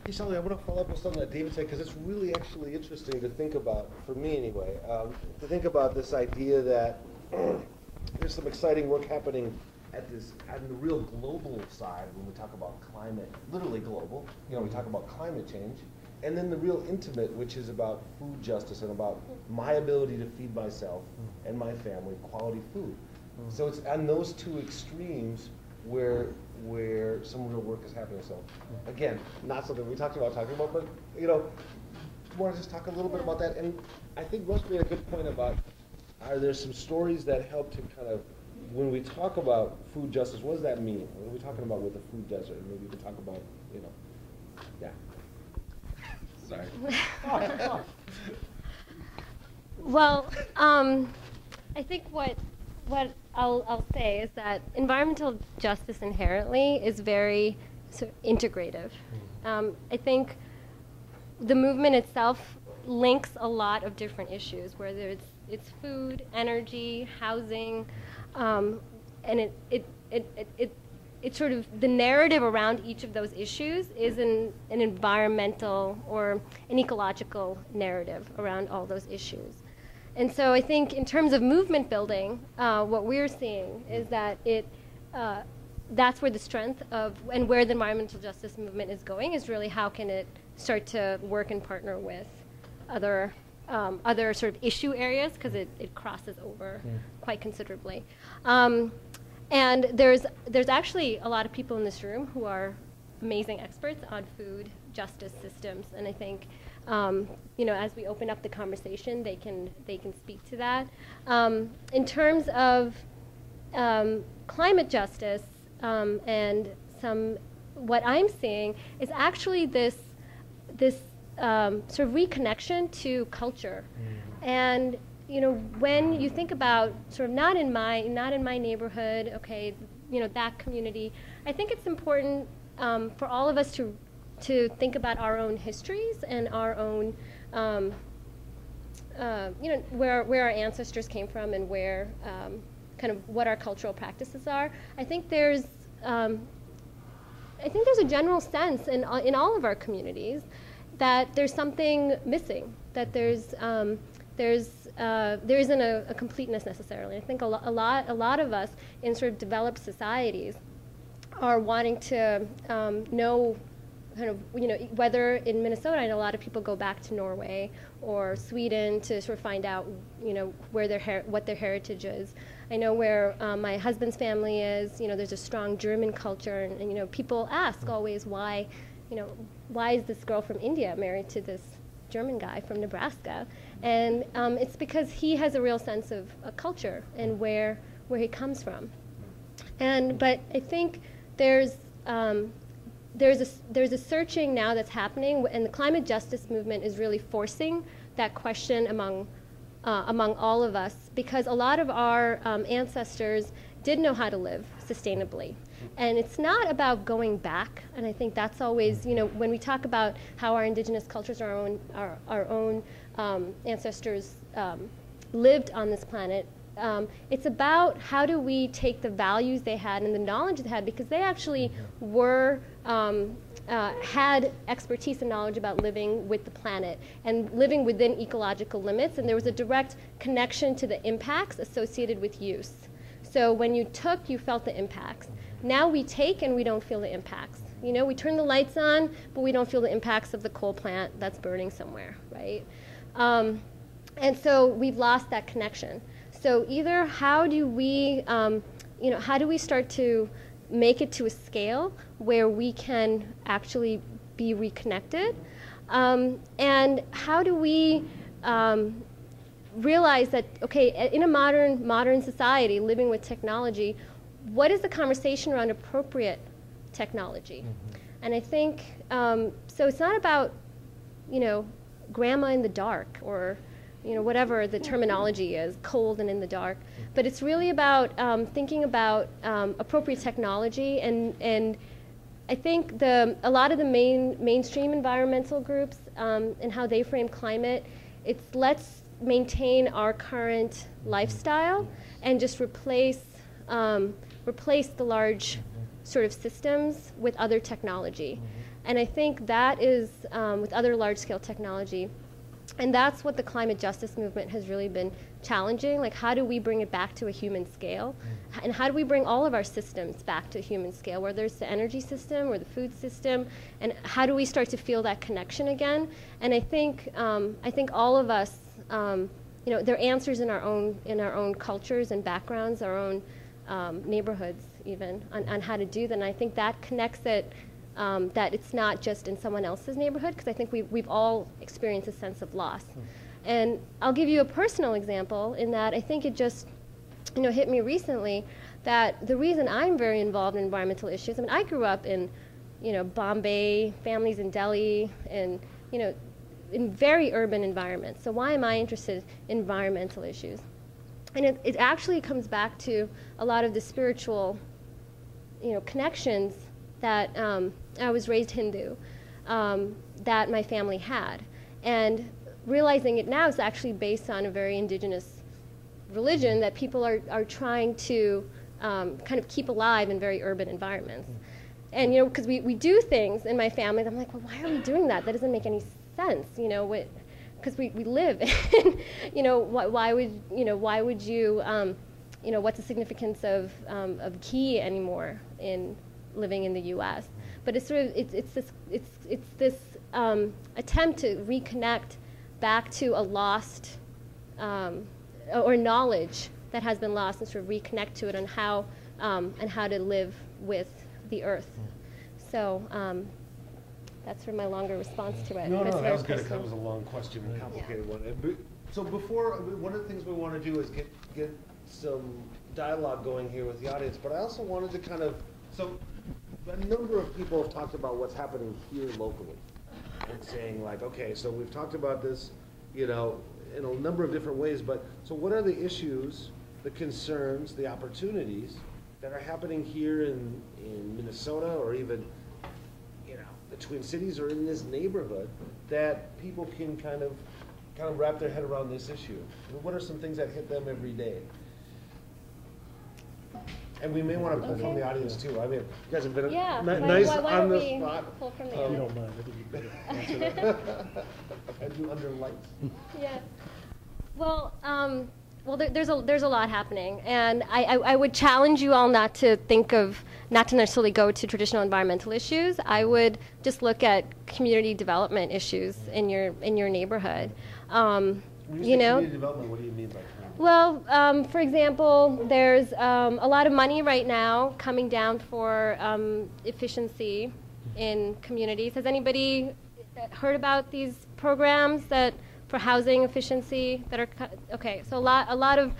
Hey, Shalini, I want to follow up with something that David said because it's really actually interesting to think about, for me anyway, to think about this idea that there's some exciting work happening on the real global side when we talk about climate, literally global. You know, we talk about climate change, and then the real intimate, which is about food justice and about my ability to feed myself and my family quality food. So it's on those two extremes where some real work is happening. So again, not something we talking about, but you know, want to just talk a little bit about that. And I think Russ made a good point about, are there some stories that help to kind of, when we talk about food justice, what does that mean? What are we talking about with the food desert? Maybe we can talk about, you know, yeah. Sorry. Well, I think what I'll say is that environmental justice inherently is very sort of integrative. I think the movement itself links a lot of different issues, whether it's food, energy, housing, and it sort of, the narrative around each of those issues is an environmental or an ecological narrative around all those issues. And so I think in terms of movement building, what we're seeing is that that's where the strength of, and where the environmental justice movement is going, is really how can it start to work and partner with other sort of issue areas, because it crosses over quite considerably. And there's actually a lot of people in this room who are amazing experts on food justice systems, and I think you know, as we open up the conversation, they can speak to that. In terms of climate justice, and what I'm seeing is actually this sort of reconnection to culture. And you know, when you think about sort of not in my neighborhood, okay, you know, that community, I think it's important for all of us to think about our own histories and our own, you know, where our ancestors came from and where kind of what our cultural practices are. I think there's a general sense in all of our communities that there's something missing, that there isn't a completeness necessarily. I think a lot of us in sort of developed societies are wanting to know kind of, you know, whether in Minnesota, I know a lot of people go back to Norway or Sweden to sort of find out, you know, where what their heritage is. I know where my husband's family is. You know, there's a strong German culture, and you know, people ask always why, you know, why is this girl from India married to this German guy from Nebraska? And it's because he has a real sense of culture and where he comes from. But I think there's a searching now that's happening, and the climate justice movement is really forcing that question among all of us, because a lot of our ancestors did know how to live sustainably. And it's not about going back, and I think that's always, you know, when we talk about how our indigenous cultures, our own ancestors lived on this planet, it's about how do we take the values they had and the knowledge they had, because they actually were had expertise and knowledge about living with the planet and living within ecological limits, and there was a direct connection to the impacts associated with use. So when you took, you felt the impacts. Now we take and we don't feel the impacts. You know, we turn the lights on, but we don't feel the impacts of the coal plant that's burning somewhere, right? And so we've lost that connection. So either how do we, you know, how do we start to make it to a scale where we can actually be reconnected? And how do we realize that, okay, in a modern society, living with technology, what is the conversation around appropriate technology? And I think, so it's not about, you know, grandma in the dark or, you know, whatever the terminology is, cold and in the dark, but it's really about thinking about appropriate technology, and I think a lot of the mainstream environmental groups and how they frame climate, it's let's maintain our current lifestyle and just replace the large sort of systems with other technology. And I think that is with other large-scale technology. And that's what the climate justice movement has really been challenging. Like, how do we bring it back to a human scale? And how do we bring all of our systems back to a human scale, whether it's the energy system or the food system? And how do we start to feel that connection again? And I think all of us, you know, there are answers in our own cultures and backgrounds, our own neighborhoods even, on how to do that. And I think that connects it. That it's not just in someone else's neighborhood, because I think we've all experienced a sense of loss. And I'll give you a personal example in that I think it just, you know, hit me recently that the reason I'm very involved in environmental issues, I mean, I grew up in, you know, Bombay, families in Delhi, and, you know, in very urban environments. So why am I interested in environmental issues? And it actually comes back to a lot of the spiritual, you know, connections that I was raised Hindu, that my family had. And realizing it now is actually based on a very indigenous religion that people are trying to kind of keep alive in very urban environments. And, you know, because we do things in my family, I'm like, well, why are we doing that? That doesn't make any sense, you know, because we live in, you know, why would you, you know, what's the significance of ghee anymore in living in the U.S.? But it's sort of it's this attempt to reconnect back to a lost or knowledge that has been lost, and sort of reconnect to it on how to live with the earth. So that's sort of my longer response to it. No, But it's that very was good. personal. That was a long question and complicated one. So before, one of the things we want to do is get some dialogue going here with the audience, but I also wanted to kind of, so a number of people have talked about what's happening here locally and saying like, okay, so we've talked about this, you know, in a number of different ways, but so what are the issues, the concerns, the opportunities that are happening here in Minnesota, or even, you know, the Twin Cities or in this neighborhood, that people can kind of wrap their head around this issue? What are some things that hit them every day? And we may want to pull from the audience too. I mean, you guys have been nice why on don't the we spot. pull from the If you audience? don't mind, I think you better answer that. I do under lights. Yeah. Well, there's a lot happening, and I would challenge you all not to necessarily go to traditional environmental issues. I would just look at community development issues in your neighborhood. When you say community development, what do you mean by that? Well, for example, there's a lot of money right now coming down for efficiency in communities. Has anybody heard about these programs for housing efficiency that are okay? So a lot of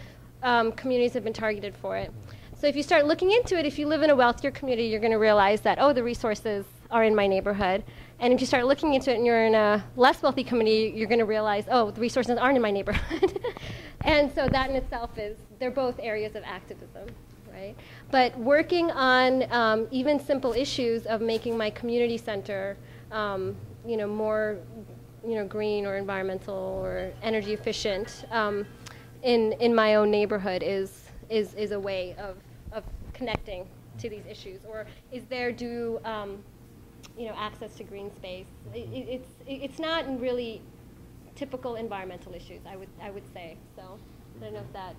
communities have been targeted for it. So if you start looking into it, if you live in a wealthier community, you're going to realize that, oh, the resources are in my neighborhood. And if you start looking into it and you're in a less wealthy community, you're going to realize, oh, the resources aren't in my neighborhood. And so that in itself they're both areas of activism, right? But working on even simple issues of making my community center, you know, more, you know, green or environmental or energy efficient in my own neighborhood is a way of connecting to these issues. Or is there you know, access to green space? It's not really typical environmental issues, I would say. So I don't know if that.